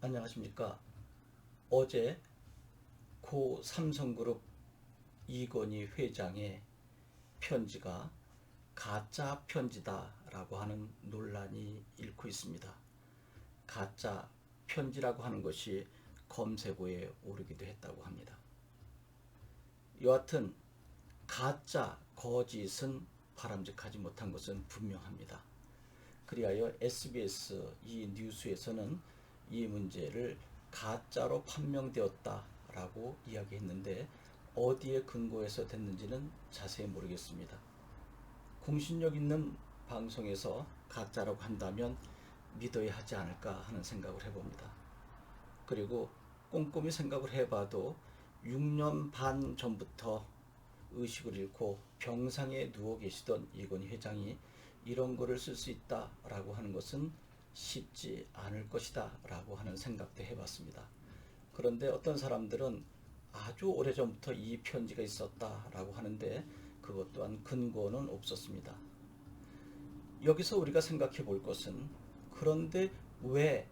안녕하십니까. 어제 고 삼성그룹 이건희 회장의 편지가 가짜 편지다라고 하는 논란이 일고 있습니다. 가짜 편지라고 하는 것이 검색어에 오르기도 했다고 합니다. 여하튼 가짜, 거짓은 바람직하지 못한 것은 분명합니다. 그리하여 SBS 이 뉴스에서는 이 문제를 가짜로 판명되었다라고 이야기했는데 어디에 근거해서 됐는지는 자세히 모르겠습니다. 공신력 있는 방송에서 가짜라고 한다면 믿어야 하지 않을까 하는 생각을 해봅니다. 그리고 꼼꼼히 생각을 해봐도 6년 반 전부터 의식을 잃고 병상에 누워 계시던 이건희 회장이 이런 거를 쓸 수 있다라고 하는 것은 쉽지 않을 것이다 라고 하는 생각도 해봤습니다. 그런데 어떤 사람들은 아주 오래전부터 이 편지가 있었다라고 하는데 그것 또한 근거는 없었습니다. 여기서 우리가 생각해 볼 것은 그런데 왜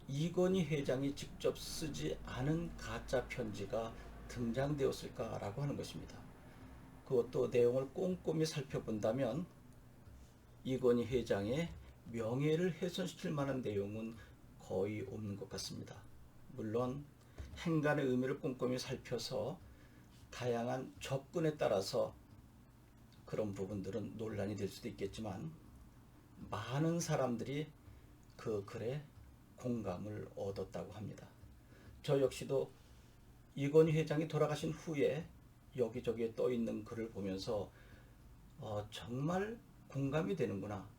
이건희 회장이 직접 쓰지 않은 가짜 편지가 등장되었을까라고 하는 것입니다. 그것도 내용을 꼼꼼히 살펴본다면 이건희 회장의 명예를 훼손시킬 만한 내용은 거의 없는 것 같습니다. 물론 행간의 의미를 꼼꼼히 살펴서 다양한 접근에 따라서 그런 부분들은 논란이 될 수도 있겠지만 많은 사람들이 그 글에 공감을 얻었다고 합니다. 저 역시도 이건희 회장이 돌아가신 후에 여기저기에 떠 있는 글을 보면서 정말 공감이 되는구나.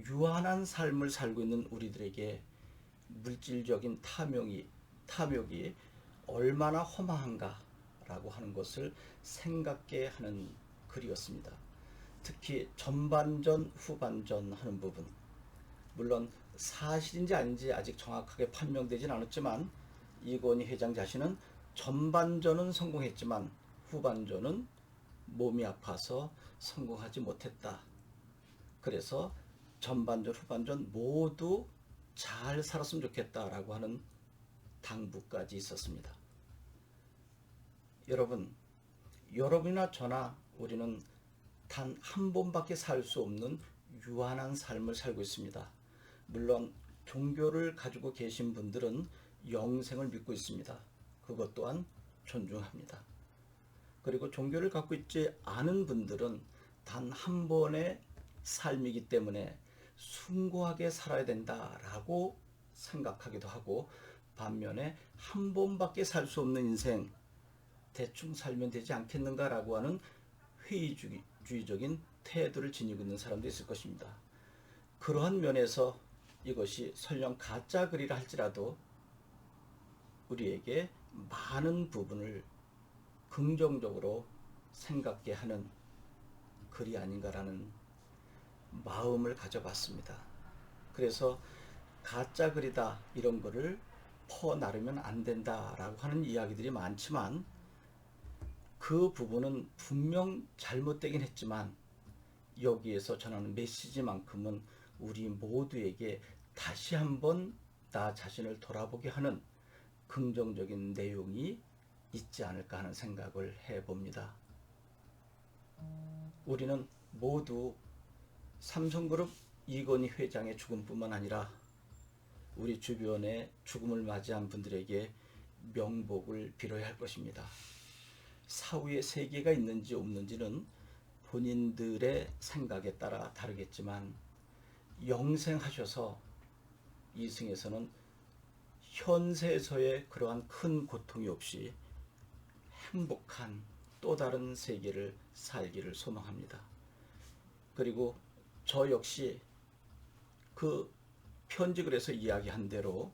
유한한 삶을 살고 있는 우리들에게 물질적인 탐욕이 얼마나 허망한가라고 하는 것을 생각게 하는 글이었습니다. 특히 전반전, 후반전 하는 부분. 물론 사실인지 아닌지 아직 정확하게 판명되진 않았지만 이건희 회장 자신은 전반전은 성공했지만 후반전은 몸이 아파서 성공하지 못했다. 그래서 전반전, 후반전 모두 잘 살았으면 좋겠다라고 하는 당부까지 있었습니다. 여러분이나 저나 우리는 단 한 번밖에 살 수 없는 유한한 삶을 살고 있습니다. 물론 종교를 가지고 계신 분들은 영생을 믿고 있습니다. 그것 또한 존중합니다. 그리고 종교를 갖고 있지 않은 분들은 단 한 번의 삶이기 때문에 숭고하게 살아야 된다라고 생각하기도 하고, 반면에 한 번밖에 살 수 없는 인생 대충 살면 되지 않겠는가라고 하는 회의주의적인 태도를 지니고 있는 사람도 있을 것입니다. 그러한 면에서 이것이 설령 가짜 글이라 할지라도 우리에게 많은 부분을 긍정적으로 생각게 하는 글이 아닌가라는 마음을 가져봤습니다. 그래서 가짜 글이다 이런 거를 퍼나르면 안 된다라고 하는 이야기들이 많지만 그 부분은 분명 잘못되긴 했지만 여기에서 전하는 메시지만큼은 우리 모두에게 다시 한번 나 자신을 돌아보게 하는 긍정적인 내용이 있지 않을까 하는 생각을 해봅니다. 우리는 모두 삼성그룹 이건희 회장의 죽음뿐만 아니라 우리 주변에 죽음을 맞이한 분들에게 명복을 빌어야 할 것입니다. 사후에 세계가 있는지 없는지는 본인들의 생각에 따라 다르겠지만 영생하셔서 이승에서는 현세에서의 그러한 큰 고통이 없이 행복한 또 다른 세계를 살기를 소망합니다. 그리고 저 역시 그 편지글에서 이야기한 대로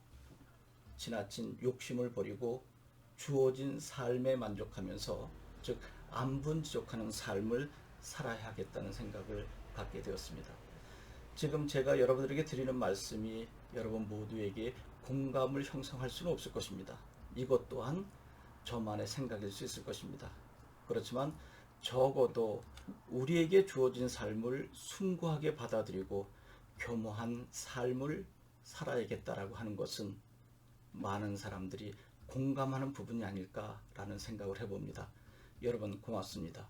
지나친 욕심을 버리고 주어진 삶에 만족하면서, 즉 안분지족하는 삶을 살아야 하겠다는 생각을 갖게 되었습니다. 지금 제가 여러분들에게 드리는 말씀이 여러분 모두에게 공감을 형성할 수는 없을 것입니다. 이것 또한 저만의 생각일 수 있을 것입니다. 그렇지만 적어도 우리에게 주어진 삶을 숭고하게 받아들이고 교묘한 삶을 살아야겠다라고 하는 것은 많은 사람들이 공감하는 부분이 아닐까라는 생각을 해봅니다. 여러분 고맙습니다.